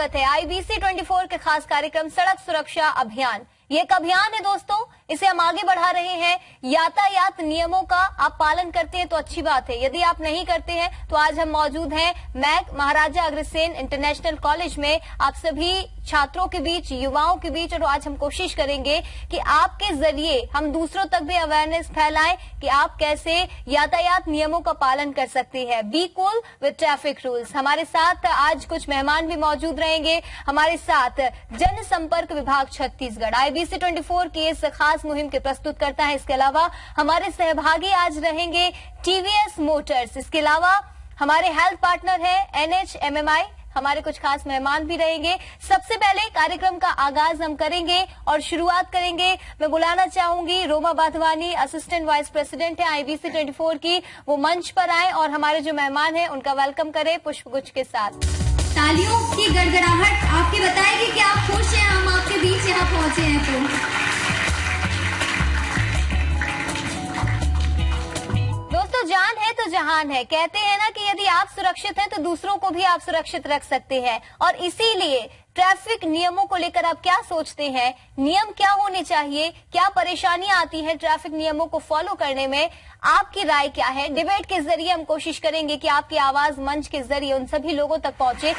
स्वागत है IBC 24 के खास कार्यक्रम सड़क सुरक्षा अभियान। ये एक अभियान है दोस्तों, इसे हम आगे बढ़ा रहे हैं। यातायात नियमों का आप पालन करते हैं तो अच्छी बात है, यदि आप नहीं करते हैं तो आज हम मौजूद हैं Mac Maharaja Agrasen international college में आप सभी छात्रों के बीच, युवाओं के बीच, और आज हम कोशिश करेंगे कि आपके जरिए हम दूसरों तक भी अवेयरनेस फैलाएं कि आप कैसे यातायात नियमों का पालन कर सकते हैं। Be cool with traffic rules. हमारे साथ आज कुछ मेहमान भी मौजूद रहेंगे। हमारे साथ जनसंपर्क विभाग छत्तीसगढ़ IBC 24 की इस खास मुहिम के प्रस्तुत करता है। इसके अलावा हमारे सहभागी आज रहेंगे TVS मोटर्स। इसके अलावा हमारे हेल्थ पार्टनर है NHMMI। हमारे कुछ खास मेहमान भी रहेंगे। सबसे पहले कार्यक्रम का आगाज हम करेंगे और शुरुआत करेंगे। मैं बुलाना चाहूंगी Roma Badhwani, assistant vice president है IBC 24 की, वो मंच पर आए और हमारे जो मेहमान हैं उनका वेलकम करें पुष्पगुच्छ के साथ। तालियों की गड़गड़ाहट आपके बताएगी कि आप खुश हैं हम आपके बीच यहाँ पहुंचे हैं। तो दोस्तों, जान है तो जहान है, कहते हैं ना कि यदि आप सुरक्षित हैं तो दूसरों को भी आप सुरक्षित रख सकते हैं। और इसीलिए ट्रैफिक नियमों को लेकर आप क्या सोचते हैं? नियम क्या होने चाहिए? क्या परेशानियां आती हैं ट्रैफिक नियमों को फॉलो करने में? आपकी राय क्या है? डिबेट के जरिए हम कोशिश करेंगे कि आपकी आवाज मंच के जरिए उन सभी लोगों तक पहुंचे।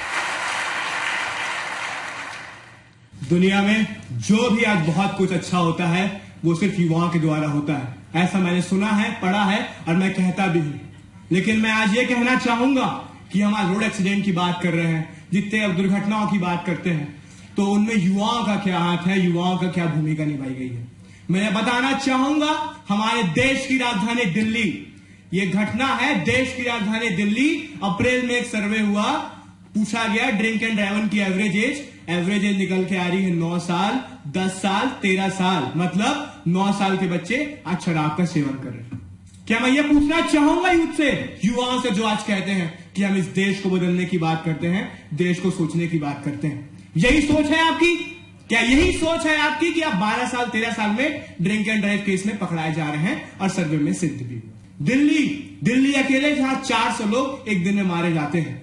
दुनिया में जो भी आज बहुत कुछ अच्छा होता है वो सिर्फ युवाओं के द्वारा होता है, ऐसा मैंने सुना है, पढ़ा है और मैं कहता भी हूं। लेकिन मैं आज ये कहना चाहूंगा कि हम आज रोड एक्सीडेंट की बात कर रहे हैं, जितने अब दुर्घटनाओं की बात करते हैं, तो उनमें युवाओं का क्या हाथ है, युवाओं का क्या भूमिका निभाई गई है। मैं बताना चाहूंगा हमारे देश की राजधानी दिल्ली, ये घटना है देश की राजधानी दिल्ली। अप्रैल में एक सर्वे हुआ, पूछा गया ड्रिंक एंड ड्राइव की एवरेज एज निकल के आ रही है 9 साल, 10 साल, 13 साल, मतलब 9 साल के बच्चे आज शराब का सेवन कर रहे हैं। क्या मैं ये पूछना चाहूंगा यूथ से, युवाओं से, जो आज कहते हैं कि हम इस देश को बदलने की बात करते हैं, देश को सोचने की बात करते हैं, यही सोच है आपकी? क्या यही सोच है आपकी कि आप 12 साल, 13 साल में ड्रिंक एंड ड्राइव केस में पकड़ाए जा रहे हैं और सर्वे में सिद्ध भी? दिल्ली अकेले जहां 400 लोग एक दिन में मारे जाते हैं,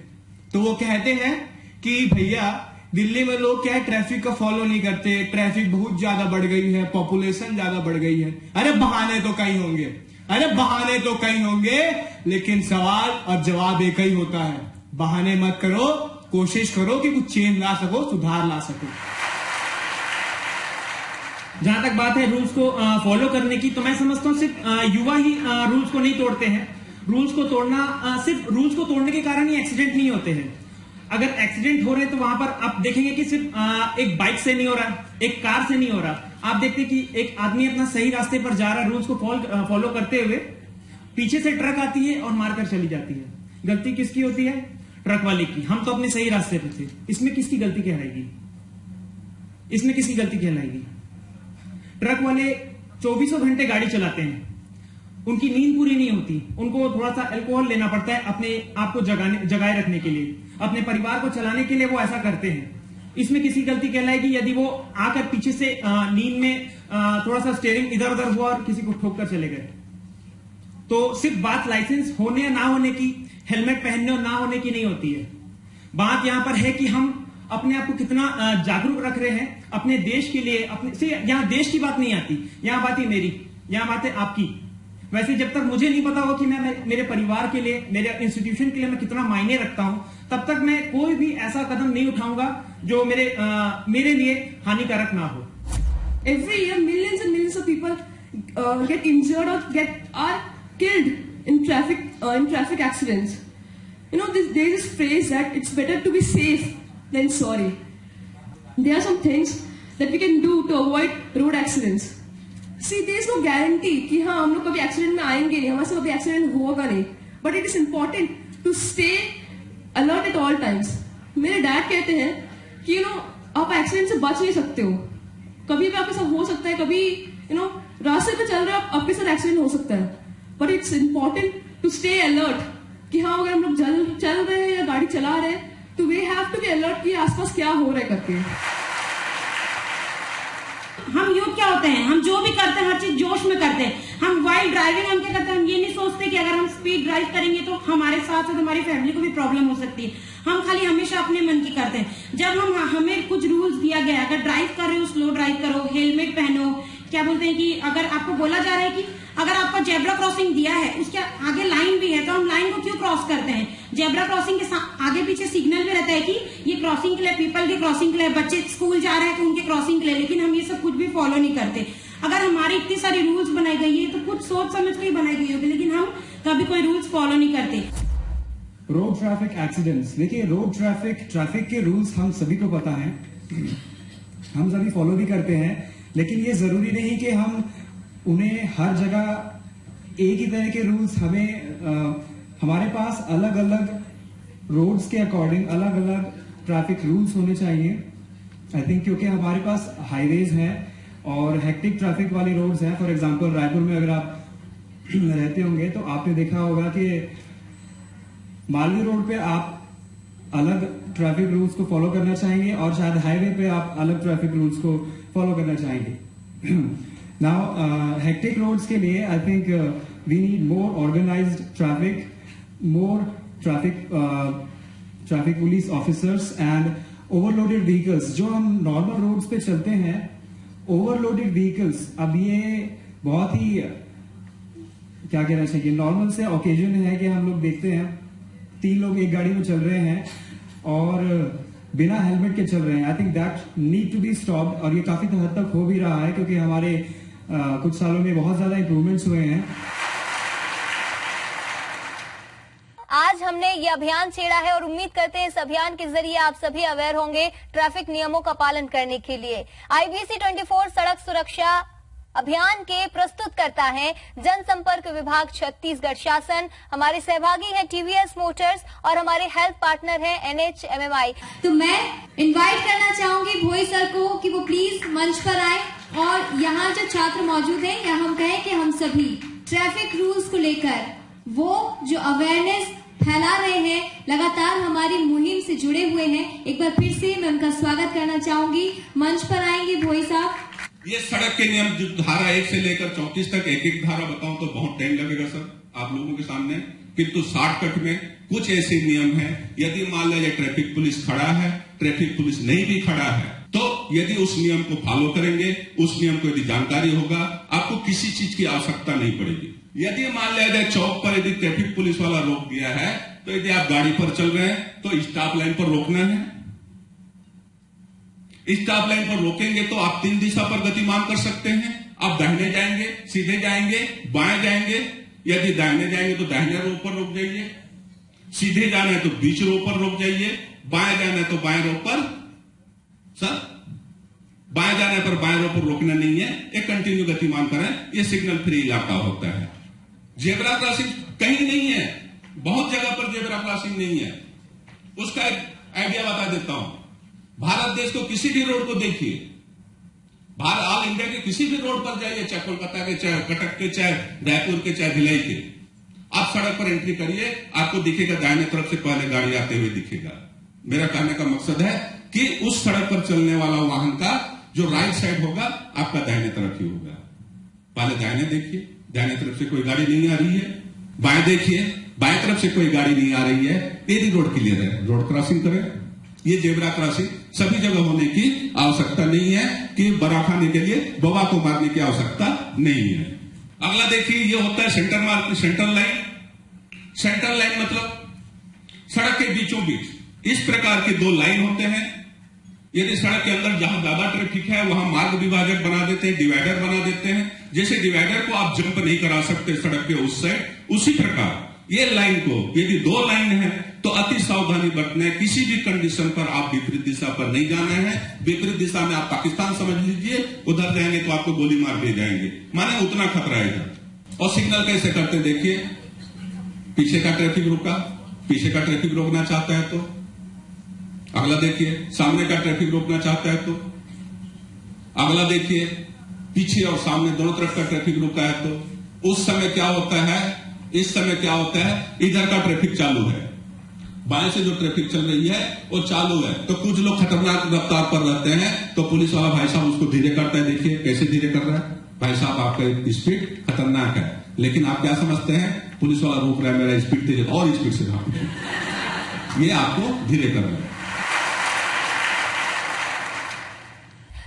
तो वो कहते हैं कि भैया दिल्ली में लोग क्या है, ट्रैफिक का फॉलो नहीं करते, ट्रैफिक बहुत ज्यादा बढ़ गई है, पॉपुलेशन ज्यादा बढ़ गई है। अरे बहाने तो कई होंगे, लेकिन सवाल और जवाब एक ही होता है, बहाने मत करो, कोशिश करो कि कुछ चेंज ला सको, सुधार ला सको। जहां तक बात है रूल्स को फॉलो करने की, तो मैं समझता हूं सिर्फ युवा ही रूल्स को नहीं तोड़ते हैं। रूल्स को तोड़ना, सिर्फ रूल्स को तोड़ने के कारण ही एक्सीडेंट नहीं होते हैं। अगर एक्सीडेंट हो रहे हैं तो वहां पर आप देखेंगे कि सिर्फ एक बाइक से नहीं हो रहा, एक कार से नहीं हो रहा। आप देखते हैं कि एक आदमी अपना सही रास्ते पर जा रहा है, रूल्स को फॉलो करते हुए, पीछे से ट्रक आती है और मारकर चली जाती है। गलती किसकी होती है? ट्रक वाले की। हम तो अपने सही रास्ते पर थे, इसमें किसकी गलती कहलाएगी? ट्रक वाले 24 घंटे गाड़ी चलाते हैं, उनकी नींद पूरी नहीं होती, उनको थोड़ा सा अल्कोहल लेना पड़ता है अपने आप को जगाए रखने के लिए, अपने परिवार को चलाने के लिए वो ऐसा करते हैं। इसमें किसी गलती कहलाएगी यदि वो आकर पीछे से नींद में थोड़ा सा स्टीयरिंग इधर उधर हुआ और किसी को ठोक कर चले गए। तो सिर्फ बात लाइसेंस होने या ना होने की, हेलमेट पहनने और ना होने की नहीं होती है। बात यहां पर है कि हम अपने आप को कितना जागरूक रख रहे हैं अपने देश के लिए। यहाँ देश की बात नहीं आती, यहाँ बात है मेरी, यहाँ बात है आपकी। वैसे जब तक मुझे नहीं पता हो कि मैं मेरे परिवार के लिए, मेरे इंस्टीट्यूशन के लिए मैं कितना मायने रखता हूं, तब तक मैं कोई भी ऐसा कदम नहीं उठाऊंगा जो मेरे लिए हानिकारक ना हो। Every year, millions and millions of people get injured or are killed in traffic accidents. You know, there is this phrase that it's better to be safe than sorry. There are some things that we can do to avoid road accidents. See, there is no guarantee कि हाँ हम लोग कभी accident में आएंगे नहीं, हमारे से कभी एक्सीडेंट होगा नहीं, but it is important to stay alert at all times. मेरे डैड कहते हैं कि आप एक्सीडेंट से बच नहीं सकते हो, कभी भी आपके साथ हो सकता है, कभी रास्ते पे चल रहे हो आपके साथ एक्सीडेंट हो सकता है, but it's important to stay alert कि हाँ अगर हम लोग चल रहे हैं या गाड़ी चला रहे हैं तो we have to be alert कि आसपास क्या हो रहा है करके। हम यूथ क्या होते हैं, हम जो भी करते हैं हर चीज जोश में करते हैं। हम वाइल ड्राइविंग हम क्या करते हैं, हम ये नहीं सोचते कि अगर हम स्पीड ड्राइव करेंगे तो हमारे साथ साथ हमारी फैमिली को भी प्रॉब्लम हो सकती है। हम खाली हमेशा अपने मन की करते हैं। जब हमें कुछ रूल्स दिया गया, अगर ड्राइव कर रहे हो स्लो ड्राइव करो, हेलमेट पहनो, क्या बोलते हैं कि अगर आपको बोला जा रहा है कि अगर आपको जेब्रा क्रॉसिंग दिया है, उसके आगे लाइन भी है, तो हम लाइन को क्यों क्रॉस करते हैं? जेब्रा क्रॉसिंग के आगे पीछे सिग्नल भी रहता है कि ये क्रॉसिंग के लिए, पीपल के क्रॉसिंग के लिए, बच्चे स्कूल जा रहे हैं तो उनके क्रॉसिंग के लिए, लेकिन हम ये सब कुछ भी फॉलो नहीं करते। अगर हमारी इतनी सारी रूल्स बनाई गई है तो कुछ सोच समझ के ही बनाई गई होगी, लेकिन हम कभी कोई रूल्स फॉलो नहीं करते। रोड ट्रैफिक एक्सीडेंट्स, देखिए रोड ट्रैफिक के रूल्स हम सभी को पता है, हम सभी फॉलो भी करते हैं, लेकिन ये जरूरी नहीं कि हम उन्हें हर जगह एक ही तरह के रूल्स हमारे पास अलग अलग रोड्स के अकॉर्डिंग अलग अलग ट्रैफिक रूल्स होने चाहिए। आई थिंक क्योंकि हमारे पास हाईवेज हैं और हेक्टिक ट्रैफिक वाली रोड्स हैं। फॉर एग्जांपल रायपुर में अगर आप रहते होंगे तो आपने देखा होगा कि मालवी रोड पे आप अलग ट्रैफिक रूल्स को फॉलो करना चाहेंगे और शायद हाईवे पे आप अलग ट्रैफिक रूल्स को फॉलो करना चाहेंगे। नाउ हेक्टिक रोड्स के लिए I think we need more organised traffic, more traffic police officers and overloaded vehicles. जो हम नॉर्मल रोड्स पे चलते हैं, ओवरलोडेड व्हीकल्स, अब ये बहुत ही क्या कहना चाहिए, नॉर्मल से ओकेजन है कि हम लोग देखते हैं 3 लोग एक गाड़ी में चल रहे हैं और बिना हेलमेट के चल रहे हैं। I think that need to be stopped और ये काफी हद तक हो भी रहा है क्योंकि हमारे कुछ सालों में बहुत ज्यादा इंप्रूवमेंट्स हुए हैं। आज हमने ये अभियान छेड़ा है और उम्मीद करते हैं इस अभियान के जरिए आप सभी अवेयर होंगे ट्रैफिक नियमों का पालन करने के लिए। IBC 24 सड़क सुरक्षा अभियान के प्रस्तुत करता है जनसंपर्क विभाग छत्तीसगढ़ शासन। हमारे सहभागी हैं TVS मोटर्स और हमारे हेल्थ पार्टनर हैं NHMMI। तो मैं इनवाइट करना चाहूंगी भोई सर को कि वो प्लीज मंच पर आए और यहाँ जो छात्र मौजूद हैं या हम कहें कि हम सभी ट्रैफिक रूल्स को लेकर वो जो अवेयरनेस फैला रहे हैं, लगातार हमारी मुहिम से जुड़े हुए हैं। एक बार फिर से मैं उनका स्वागत करना चाहूंगी। मंच पर आएंगे भोई साहब। ये सड़क के नियम जो धारा 1 से लेकर 34 तक एक एक धारा बताऊं तो बहुत टाइम लगेगा सर आप लोगों के सामने, किंतु शॉर्टकट में कुछ ऐसे नियम हैं। यदि मान लीजिए ट्रैफिक पुलिस खड़ा है, ट्रैफिक पुलिस नहीं भी खड़ा है, तो यदि उस नियम को फॉलो करेंगे, उस नियम को यदि जानकारी होगा, आपको किसी चीज की आवश्यकता नहीं पड़ेगी। यदि मान लिया जाए चौक पर यदि ट्रैफिक पुलिस वाला रोक दिया है, तो यदि आप गाड़ी पर चल रहे हैं तो स्टॉप लाइन पर रोकना है। स्टॉप लाइन पर रोकेंगे तो आप 3 दिशा पर गतिमान कर सकते हैं। आप दाहिने जाएंगे, सीधे जाएंगे, बाएं जाएंगे। यदि दाहिने जाएंगे तो दाहिने रोड पर रोक जाइए, सीधे जाना है तो बीच रोड पर रोक जाइए, बाएं जाना है तो बाएं रोड पर, सर बाएं जाने पर बाएं रोड पर रोकना नहीं है, एक कंटिन्यू गतिमान करें। ये सिग्नल फ्री इलाका होता है। जेब्रा क्रॉसिंग कहीं नहीं है, बहुत जगह पर जेब्रा क्रॉसिंग नहीं है। उसका एक आइडिया बता देता हूं। भारत देश को किसी भी रोड को देखिए, भारत ऑल इंडिया के किसी भी रोड पर जाइए, चाहे कोलकाता के, चाहे कटक के, चाहे रायपुर के, चाहे भिलाई के, आप सड़क पर एंट्री करिए, आपको दिखेगा दाहिने तरफ से पहले गाड़ी आते हुए दिखेगा। मेरा कहने का मकसद है कि उस सड़क पर चलने वाला वाहन का जो राइट साइड होगा आपका दाहिने तरफ ही होगा। पहले दाहिने देखिए, दाहिने तरफ से कोई गाड़ी नहीं आ रही है, बाएं देखिए, बाएं तरफ से कोई गाड़ी नहीं आ रही है, तेरी रोड क्लियर है, रोड क्रॉसिंग करें। ये जेब्रा क्रॉसिंग सभी जगह होने की आवश्यकता नहीं है कि बड़ा खाने के लिए बवा को मारने की आवश्यकता नहीं है। अगला देखिए, ये होता है centre mark, centre line. Centre line मतलब सड़क के बीचों बीच इस प्रकार के 2 लाइन होते हैं। यदि सड़क के अंदर जहां ज्यादा ट्रैफिक है वहां मार्ग विभाजक बना देते हैं, डिवाइडर बना देते हैं। जैसे डिवाइडर को आप जंप नहीं करा सकते सड़क के उस साइड, उसी प्रकार ये लाइन को यदि 2 लाइन है तो अति सावधानी बरतना है। किसी भी कंडीशन पर आप विपरीत दिशा पर नहीं जाना है। विपरीत दिशा में आप पाकिस्तान समझ लीजिए, उधर जाएंगे तो आपको गोली मार दिए जाएंगे, माने उतना खतरा है इधर। और सिग्नल कैसे करते देखिए, पीछे का ट्रैफिक रुका, पीछे का ट्रैफिक रोकना चाहता है तो अगला देखिए, सामने का ट्रैफिक रोकना चाहता है तो अगला देखिए, पीछे और सामने दोनों तरफ का ट्रैफिक रुका है तो उस समय क्या होता है, इस समय क्या होता है, इधर का ट्रैफिक चालू है, बाएं से जो ट्रैफिक चल रही है वो चालू है। तो कुछ लोग खतरनाक रफ्तार पर रहते हैं तो पुलिस वाला भाई साहब उसको धीरे करता है। देखिए कैसे धीरे कर रहा है, भाई साहब आपका स्पीड खतरनाक है, लेकिन आप क्या समझते हैं, पुलिस वाला रोक रहा है, मेरा स्पीड तेज है, और स्पीड से भागो। ये आपको धीरे कर रहा है।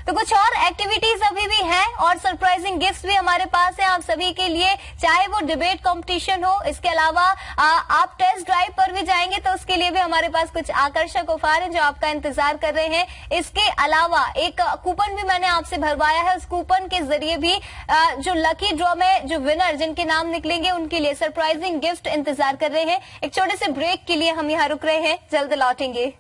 तो कुछ और एक्टिविटीज अभी भी हैं और सरप्राइजिंग गिफ्ट्स भी हमारे पास है आप सभी के लिए, चाहे वो डिबेट कंपटीशन हो, इसके अलावा आप टेस्ट ड्राइव पर भी जाएंगे तो उसके लिए भी हमारे पास कुछ आकर्षक ऑफर हैं जो आपका इंतजार कर रहे हैं। इसके अलावा एक कूपन भी मैंने आपसे भरवाया है, उस कूपन के जरिए भी जो लकी ड्रॉ में जो विनर जिनके नाम निकलेंगे उनके लिए सरप्राइजिंग गिफ्ट इंतजार कर रहे हैं। एक छोटे से ब्रेक के लिए हम यहाँ रुक रहे हैं, जल्द लौटेंगे।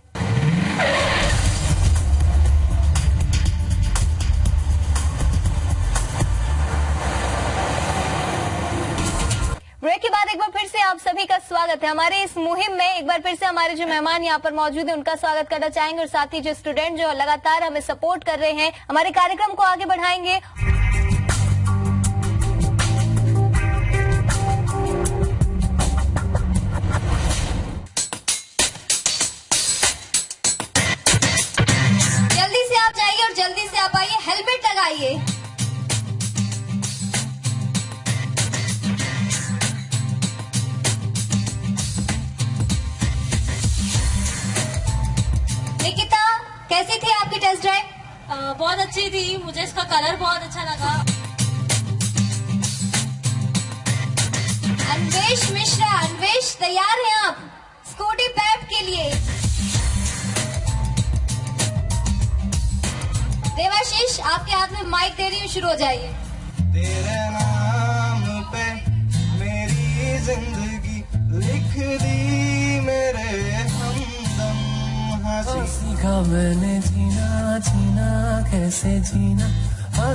ब्रेक के बाद एक बार फिर से आप सभी का स्वागत है हमारे इस मुहिम में। एक बार फिर से हमारे जो मेहमान यहाँ पर मौजूद हैं उनका स्वागत करना चाहेंगे और साथ ही जो स्टूडेंट जो लगातार हमें सपोर्ट कर रहे हैं, हमारे कार्यक्रम को आगे बढ़ाएंगे। जल्दी से आप जाइए और जल्दी से आप आइए, हेलमेट लगाइए। निकिता, कैसी थी आपकी टेस्ट ड्राइव? बहुत अच्छी थी, मुझे इसका कलर बहुत अच्छा लगा। अन्वेश मिश्रा, अन्वेश तैयार हैं आप स्कूटी पैप के लिए? देवाशीष, आपके हाथ में माइक दे रही हूँ, शुरू हो जाइए। तेरे नाम पे मेरी जिंदगी लिख दी मेरे हमदम। सीखा मैंने जीना, जीना कैसे जीना,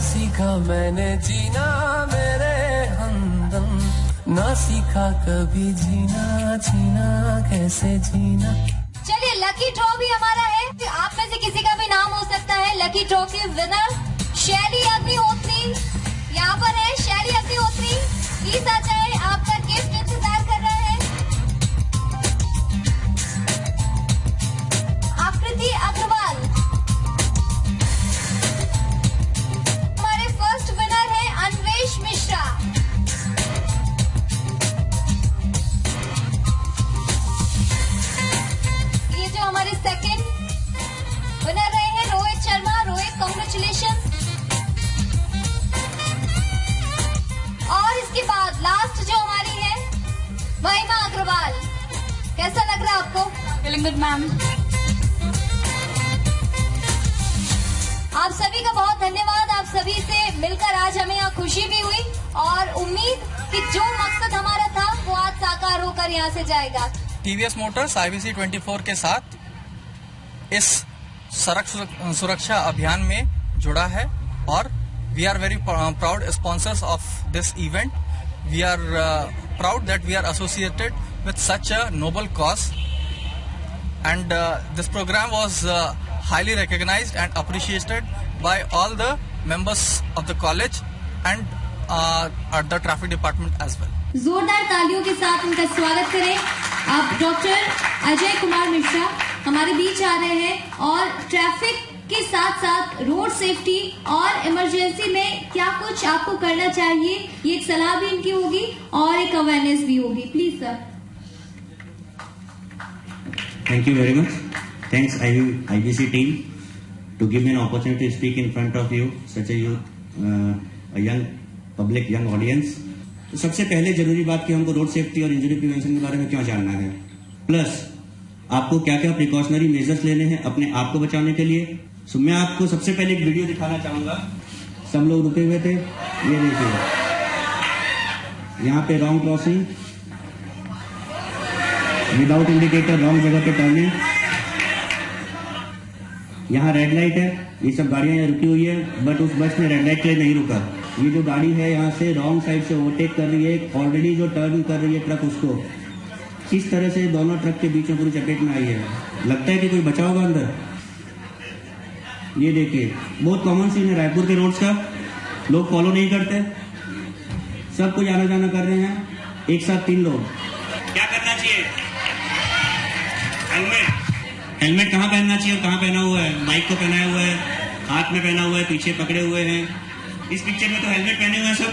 सीखा मैंने जीना मेरे हमदम, ना सीखा कभी जीना, जीना कैसे जीना। चलिए, लकी ड्रॉ भी हमारा है, आप में से किसी का भी नाम हो सकता है। लकी ड्रॉ के विनर शैली अग्निहोत्री यहाँ पर है। शैली अग्निहोत्री, प्लीज आ जाए, आपका गिफ्ट इंतजार कर रहा है। आकृति अग्रवाल हमारे फर्स्ट विनर है। अन्वेश मिश्रा, ये जो हमारे सेकंड विनर रहे हैं रोहित शर्मा। रोहित, कांग्रेचुलेशन। और इसके बाद लास्ट जो हमारी है महिमा अग्रवाल, कैसा लग रहा है आपको? Feeling good ma'am. आप सभी का बहुत धन्यवाद। आप सभी से मिलकर आज हमें यहाँ खुशी भी हुई और उम्मीद कि जो मकसद हमारा था वो आज साकार होकर यहाँ से जाएगा। टीवीएस मोटर्स IBC 24 के साथ इस सड़क सुरक्षा अभियान में जुड़ा है और we are very proud sponsors of this event. We are proud that we are associated with such a noble cause and this program was highly recognized and appreciated by all the members of the college and at the traffic department as well. जोरदार तालियों के साथ उनका स्वागत करें। आप doctor Ajay Kumar Mishra हमारे बीच आ रहे हैं और ट्रैफिक के साथ साथ रोड सेफ्टी और इमरजेंसी में क्या कुछ आपको करना चाहिए, ये एक सलाह भी इनकी होगी और एक अवेयरनेस भी होगी। Please sir. Thank you very much. Thanks IBC team to give me an opportunity to speak in front of you, such a youth, a young public, young audience. तो सबसे पहले जरूरी बात कि हमको रोड सेफ्टी और इंजरी प्रिवेंशन के बारे में क्यों जानना है, प्लस आपको क्या क्या प्रिकॉशनरी मेजर्स लेने हैं अपने आप को बचाने के लिए। सो मैं आपको सबसे पहले एक वीडियो दिखाना चाहूंगा। सब लोग रुके हुए थे, ये देखिए, यहाँ पे wrong crossing, without indicator wrong जगह पे टर्निंग, यहाँ रेड लाइट है, ये सब गाड़ियां यहाँ रुकी हुई है, बट उस बस ने रेड लाइट के लिए नहीं रुका। ये जो गाड़ी है यहाँ से रॉन्ग साइड से ओवरटेक कर रही है, ऑलरेडी जो टर्न कर रही है ट्रक, उसको किस तरह से दोनों ट्रक के बीच में पूरी चपेट में आई है। लगता है कि कोई बचा होगा अंदर। ये देखिए, बहुत कॉमन सीन है रायपुर के रोड्स का, लोग फॉलो नहीं करते, सब कुछ आना जाना कर रहे हैं, एक साथ 3 लोग। क्या करना चाहिए? हेलमेट कहाँ पहनना चाहिए और कहाँ पहना हुआ है? माइक को पहनाया हुआ है, हाथ में पहना हुआ है, पीछे पकड़े हुए हैं, इस पिक्चर में तो हेलमेट पहने हुए हैं सब।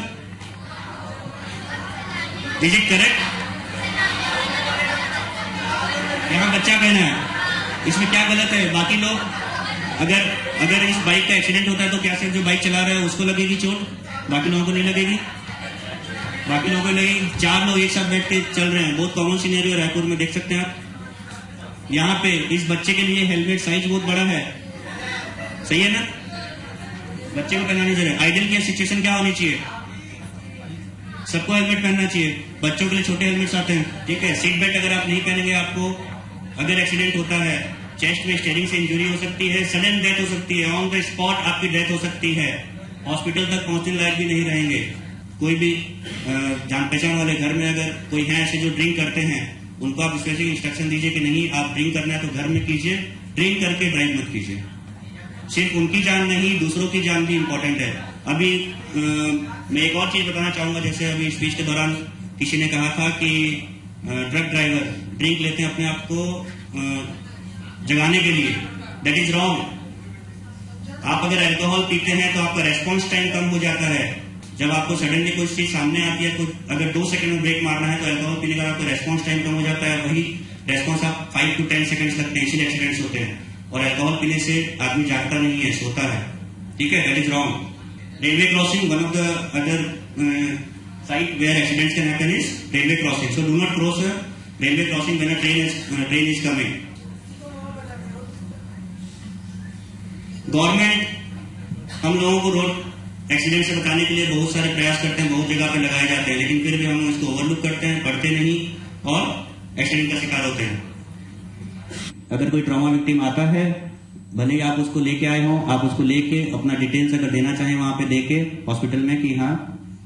Is it correct? यहाँ बच्चा पहना है, इसमें क्या गलत है? बाकी लोग अगर इस बाइक का एक्सीडेंट होता है तो क्या सिर्फ जो बाइक चला रहा है उसको लगेगी चोट, बाकी लोगों को नहीं लगेगी? बाकी लोगों को लगेगी। 4 लोग एक साथ बैठ के चल रहे हैं, बहुत कॉमन सिनेरियो रायपुर में देख सकते हैं आप। यहाँ पे इस बच्चे के लिए हेलमेट साइज बहुत बड़ा है, सही है ना? बच्चे को पहनानी चाहिए। आइडियल की सिचुएशन क्या होनी चाहिए? सबको हेलमेट पहनना चाहिए। बच्चों के लिए छोटे हेलमेट्स आते हैं, ठीक है। सीट बेल्ट अगर आप नहीं पहनेंगे, आपको अगर एक्सीडेंट होता है, चेस्ट में स्टीयरिंग से इंजरी हो सकती है, सडन डेथ हो सकती है, ऑन द स्पॉट आपकी डेथ हो सकती है, हॉस्पिटल तक पहुंचने लायक भी नहीं रहेंगे। कोई भी जान पहचान वाले घर में अगर कोई है ऐसे जो ड्रिंक करते हैं, उनको आप स्पेशली इंस्ट्रक्शन दीजिए कि नहीं, आप ड्रिंक करना है तो घर में कीजिए, ड्रिंक करके ड्राइव मत कीजिए। सिर्फ उनकी जान नहीं, दूसरों की जान भी इंपॉर्टेंट है। अभी मैं एक और चीज बताना चाहूंगा, जैसे अभी स्पीच के दौरान किसी ने कहा था कि ट्रक ड्राइवर ड्रिंक लेते हैं अपने आप को जगाने के लिए। That is wrong. आप अगर अल्कोहल पीते हैं तो आपका रेस्पॉन्स टाइम कम हो जाता है। जब आपको सडनली कोई चीज सामने आती है, तो अगर 2 सेकंड में ब्रेक मारना है तो अल्कोहल पीने का आपका रेस्पॉन्स टाइम कम हो जाता है। वही रेस्पॉन्स आप 5 to 10 सेकंड्स लगते हैं, इसीलिए एक्सीडेंट्स होते हैं। और अल्कोहल पीने से आदमी जागता नहीं है, सोता है, ठीक है। That is wrong. Railway crossing, one of the other site where accidents can happen is railway crossing. So do not cross a railway crossing when a train is coming. Government हम लोगों को रोड एक्सीडेंट से बचाने के लिए बहुत सारे प्रयास करते हैं, बहुत जगह पे लगाए जाते हैं, लेकिन फिर भी हम इसको ओवरलुक करते हैं, पढ़ते नहीं और एक्सीडेंट का शिकार होते हैं। अगर कोई ट्रॉमा विक्टिम आता है, भले ही आप उसको लेके आए हो, आप उसको लेके अपना डिटेल्स अगर देना चाहें वहां पे देके हॉस्पिटल में कि हाँ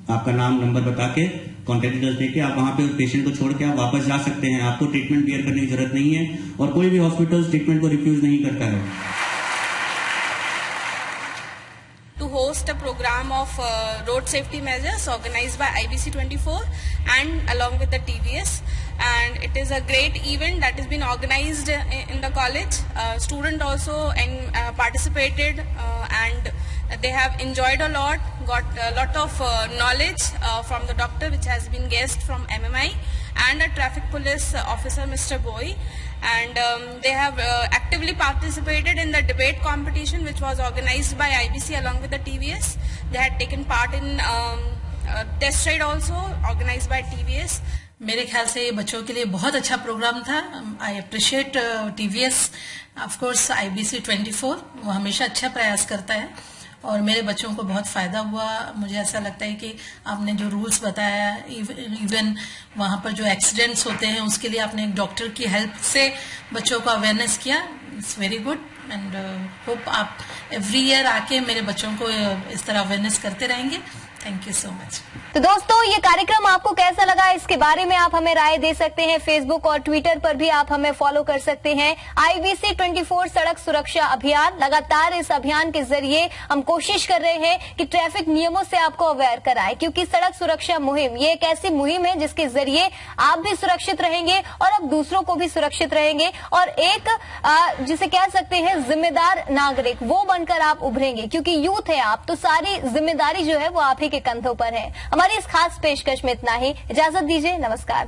आपका नाम नंबर बता के कॉन्टेक्ट डिटेल्स देके आप वहां पे पेशेंट को छोड़ के आप वापस जा सकते हैं। आपको ट्रीटमेंट बियर करने की जरूरत नहीं है और कोई भी हॉस्पिटल ट्रीटमेंट को रिफ्यूज नहीं करता है। To host a program of road safety measures organized by IBC 24 and along with the TVS, and it is a great event that has been organized in the college. Student also participated and they have enjoyed a lot, got a lot of knowledge from the doctor which has been guest from MMI and a traffic police officer Mr. Boy, and they have actively participated in the debate competition which was organized by IBC along with the TVS. They had taken part in test ride also organized by TVS. मेरे ख्याल से ये बच्चों के लिए बहुत अच्छा programme था। I appreciate TVS, of course IBC 24 वो हमेशा अच्छा प्रयास करता है और मेरे बच्चों को बहुत फायदा हुआ। मुझे ऐसा लगता है कि आपने जो रूल्स बताया, इवन वहां पर जो एक्सीडेंट्स होते हैं उसके लिए आपने एक डॉक्टर की हेल्प से बच्चों को अवेयरनेस किया। It's very good and hope आप एवरी ईयर आके मेरे बच्चों को इस तरह अवेयरनेस करते रहेंगे। Thank you so much. तो दोस्तों, ये कार्यक्रम आपको कैसा लगा, इसके बारे में आप हमें राय दे सकते हैं। फेसबुक और ट्विटर पर भी आप हमें फॉलो कर सकते हैं। IBC 24 सड़क सुरक्षा अभियान, लगातार इस अभियान के जरिए हम कोशिश कर रहे हैं कि ट्रैफिक नियमों से आपको अवेयर कराएं, क्योंकि सड़क सुरक्षा मुहिम ये एक ऐसी मुहिम है जिसके जरिए आप भी सुरक्षित रहेंगे और अब दूसरों को भी सुरक्षित रहेंगे और एक जिसे कह सकते हैं जिम्मेदार नागरिक वो बनकर आप उभरेंगे, क्योंकि यूथ है आप, तो सारी जिम्मेदारी जो है वो आप ही के कंधों पर है। हमारी इस खास पेशकश में इतना ही। इजाजत दीजिए, नमस्कार।